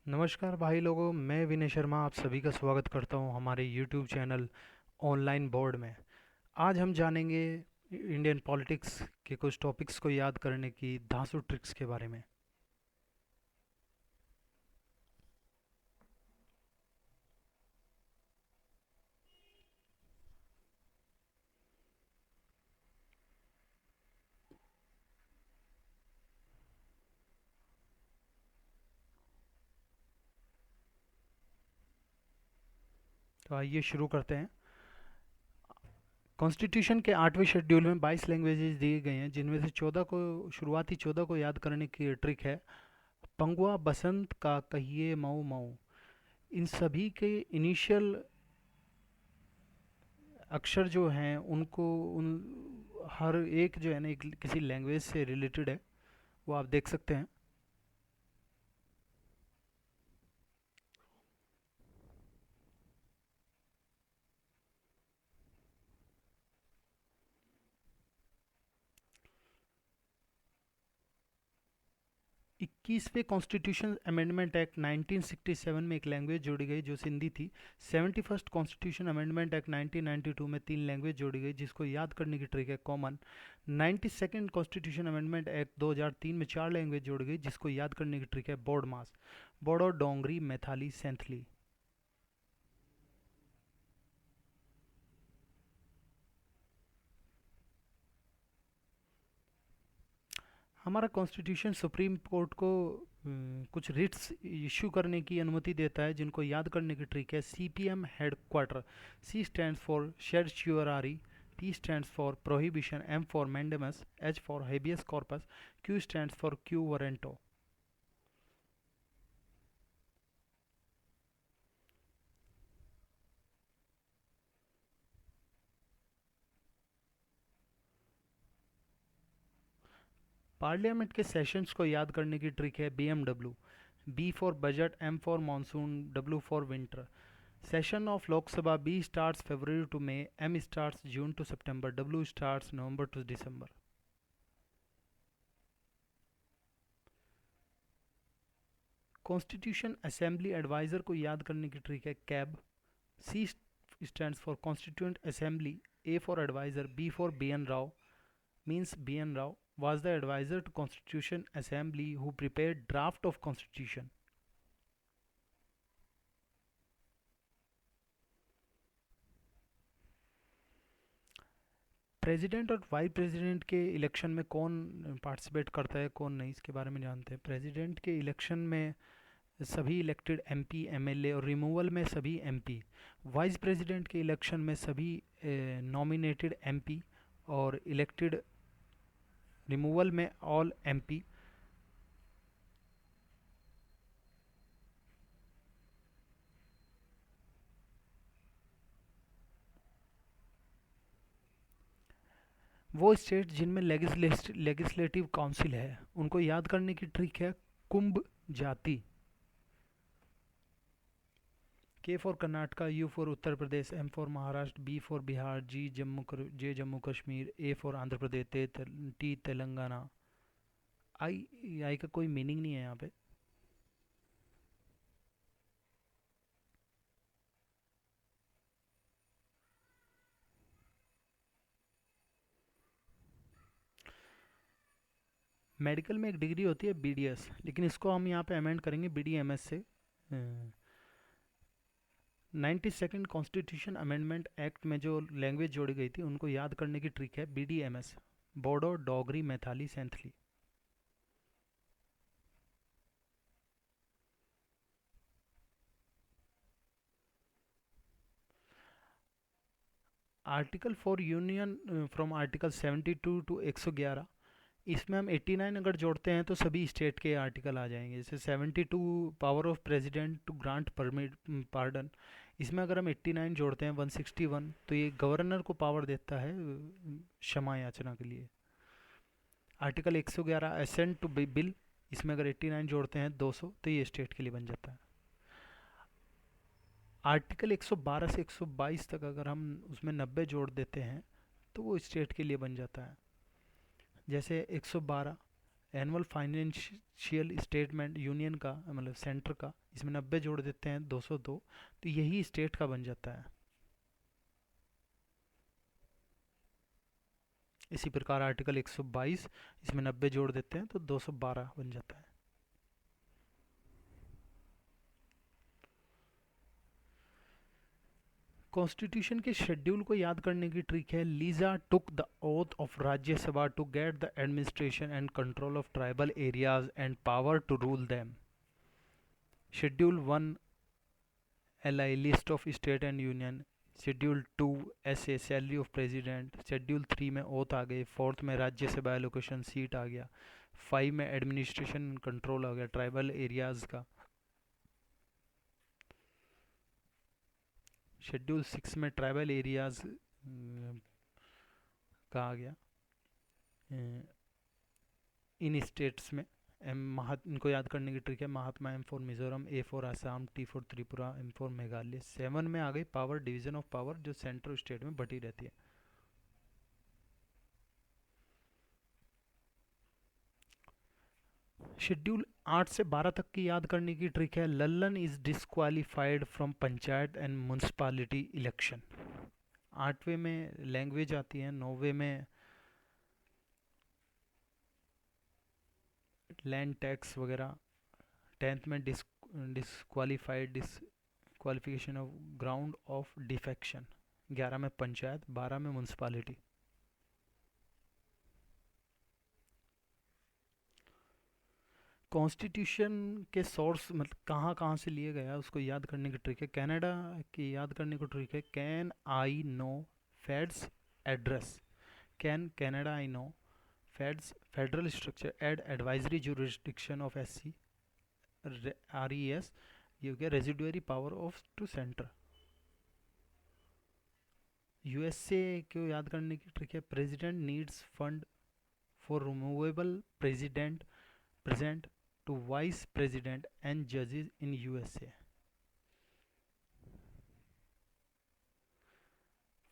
नमस्कार भाई लोगों, मैं विनय शर्मा आप सभी का स्वागत करता हूं हमारे YouTube चैनल ऑनलाइन बोर्ड में। आज हम जानेंगे इंडियन पॉलिटिक्स के कुछ टॉपिक्स को याद करने की धांसू ट्रिक्स के बारे में। तो आइए शुरू करते हैं। कॉन्स्टिट्यूशन के 8वें शेड्यूल में 22 लैंग्वेजेस दिए गए हैं, जिनमें से 14 को शुरुआती 14 को याद करने की ट्रिक है। पंगुआ बसंत का कहिए मऊ मऊ। इन सभी के इनिशियल अक्षर जो हैं उनको उन हर एक जो है ना एक किसी लैंग्वेज से रिलेटेड है, वो आप देख सकते हैं। 21वें कॉन्स्टिट्यूशन अमेंडमेंट एक्ट 1967 में एक लैंग्वेज जोड़ी गई जो सिंधी थी। 71st कॉन्स्टिट्यूशन अमेंडमेंट एक्ट 1992 में 3 लैंग्वेज जोड़ी गई जिसको याद करने की ट्रिक है common. 92nd constitution amendment act 2003 में 4 लैंग्वेज जोड़ी गई जिसको याद करने की ट्रिक है बोर्ड मास। बोडो, डोंगरी, मैथाली, सेंथली। हमारा कॉन्स्टिट्यूशन सुप्रीम कोर्ट को कुछ रिट्स इशू करने की अनुमति देता है जिनको याद करने की ट्रिक है CPM head quarter. C stands for certiorari, P stands for prohibition, M for mandamus, H for habeas corpus, Q stands for quo warranto. Parliament के सेशंस को याद करने की ट्रिक है BMW. B for budget, M for monsoon, W for winter. Session of Lok Sabha B starts February to May, M starts June to September, W starts November to December. Constitution assembly advisor को याद करने की trick है cab. C stands for constituent assembly, A for advisor, B for B N Rao. Means B N Rao was the advisor to Constitution Assembly who prepared draft of Constitution. President और vice president के election में कौन participate करता है कौन नहीं, इसके बारे में जानते हैं। प्रेसिडेंट के इलेक्शन में सभी इलेक्टेड एमपी, एमएलए और रिमूवल में सभी एमपी। वाइस प्रेसिडेंट के इलेक्शन में सभी नॉमिनेटेड एमपी और इलेक्टेड। रिमूवल में ऑल एमपी। वो स्टेट जिनमें लेजिस्लेटिव काउंसिल है उनको याद करने की ट्रिक है कुंभ जाति। K for Karnataka, U for Uttar Pradesh, M for Maharashtra, B for Bihar, J Jammu Kashmir, A for Andhra Pradesh, T Telangana. I I का कोई मीनिंग नहीं है यहाँ पे। मेडिकल में एक डिग्री होती है बीडीएस, लेकिन इसको हम यहाँ पे अमेंड करेंगे बीडीएमएस से। 92nd कॉन्स्टिट्यूशन अमेंडमेंट एक्ट में जो लैंग्वेज जोड़ी गई थी उनको याद करने की ट्रिक है BDMS. Bodo, Dogri, Maithili, Santhali. Article for union from article 72 to 111। इसमें हम 89 अगर जोड़ते हैं तो सभी स्टेट के आर्टिकल आ जाएंगे। जैसे 72 power of president to grant permit pardon, इसमें अगर हम 89 जोड़ते हैं 161 तो ये गवर्नर को पावर देता है क्षमा याचना के लिए। आर्टिकल 111 असेंट टू बिल, इसमें अगर 89 जोड़ते हैं 200 तो ये स्टेट के लिए बन जाता है। आर्टिकल 112 से 122 तक अगर हम उसमें 90 जोड़ देते हैं तो वो स्टेट के लिए बन जाता है। जैसे 112 एनुअल फाइनेंशियल स्टेटमेंट यूनियन का मतलब सेंटर का, इसमें 90 जोड़ देते हैं 202, तो यही स्टेट का बन जाता है। इसी प्रकार आर्टिकल 122, इसमें 90 जोड़ देते हैं तो 212 बन जाता है। कॉन्स्टिट्यूशन के शेड्यूल को याद करने की ट्रिक है, Liza took the oath of Rajya Sabha to get the administration and control of tribal areas and power to rule them. Schedule 1 LI list of state and union, schedule 2 SA salary of president, schedule 3 में oath आ गए, fourth में Rajya Sabha allocation seat आ गया, 5 में administration control आ गया tribal areas का, schedule 6 में tribal areas का आ गया इन स्टेट्स में। इनको याद करने की ट्रिक है, Mahatma M for Mizoram, A for Assam, T for Tripura, M for Meghalaya. 7 में आ गई पावर, डिवीजन ऑफ पावर, जो सेंट्रल स्टेट में बटी रहती है। शेड्यूल 8 से 12 तक की याद करने की ट्रिक है, Lallan is disqualified from panchayat and municipality election. 8वें में लैंग्वेज आती है, 9वें में लैंड टैक्स वगैरह, 10th में disqualification of ground of defection, 11 में पंचायत, 12 में म्यूनसिपालिटी। कॉन्स्टिट्यूशन के सोर्स मतलब कहाँ कहाँ से लिए गया उसको याद करने की ट्रिक है, कनाडा की याद करने को ट्रिक है, can I know feds address, can Canada I know feds federal structure ad advisory jurisdiction of SC RES, ये हो गया residuary power of to centre. USA को याद करने की ट्रिक है, president needs fund for removable president present to vice president and जजेस in USA।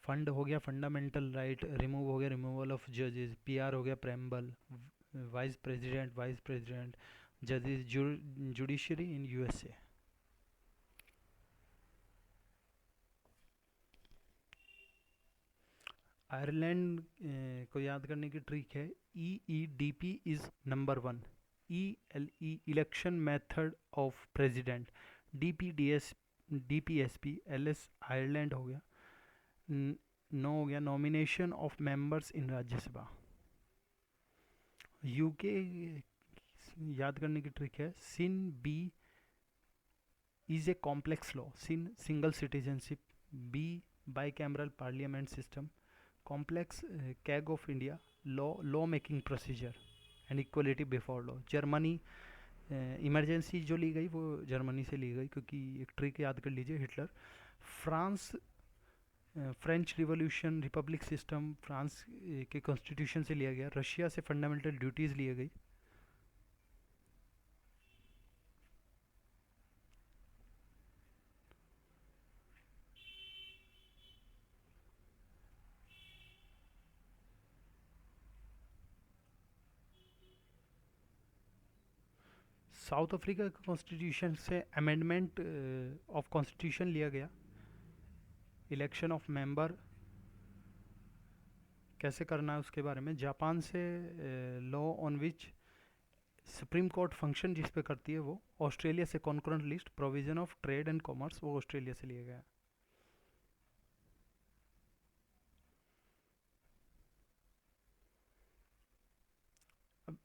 Fund हो गया फंडामेंटल राइट, रिमूव हो गया रिमूवल ऑफ जजेस, PR हो गया प्रेम्बल, वाइस प्रेसिडेंट जजेस जुडिशरी इन USA। आयरलैंड को याद करने की ट्रिक है, EEDP is number 1, ELE election method of president, DPSP LS Ireland हो गया, नो हो गया nomination of members in Rajya Sabha. UK याद करने की ट्रिक है, sin B is a complex law, sin single citizenship, B bicameral parliament system, complex CAG of India, law making procedure and equality before law. Germany emergency जो ली गई वो Germany से ली गई, क्योंकि एक ट्रिक याद कर लीजिए, Hitler. France French revolution Republic system France के कॉन्स्टिट्यूशन से लिया गया। रशिया से फंडामेंटल ड्यूटीज़ ली गई। साउथ अफ्रीका के कॉन्स्टिट्यूशन से अमेंडमेंट ऑफ कॉन्स्टिट्यूशन लिया गया। इलेक्शन ऑफ मेंबर कैसे करना है उसके बारे में। जापान से law on which supreme court function जिस पे करती है वो। ऑस्ट्रेलिया से concurrent list provision of trade and commerce, वो ऑस्ट्रेलिया से लिया गया। अब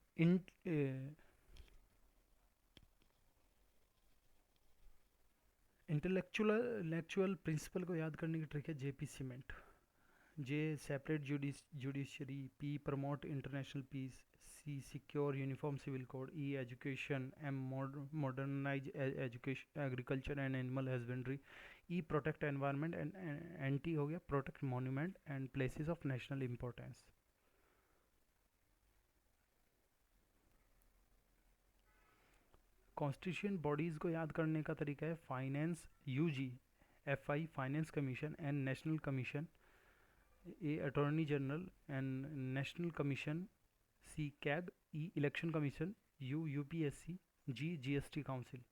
इंटेलेक्चुअल प्रिंसिपल को याद करने की ट्रिक है, JP cement. J separate judiciary, P promote international peace, C secure uniform civil code, E education, M modernise education agriculture and animal husbandry, E protect environment and NT हो गया protect monument and places of national importance. Constitution bodies को याद करने का तरीका है, finance UG FI finance commission and national commission, A attorney general and national commission, C CAG, E election commission, U UPSC, ji GST council.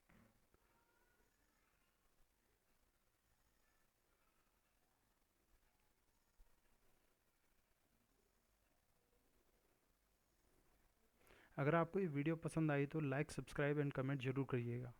अगर आपको ये video पसंद आई तो लाइक, सब्सक्राइब एंड कमेंट जरूर करिएगा।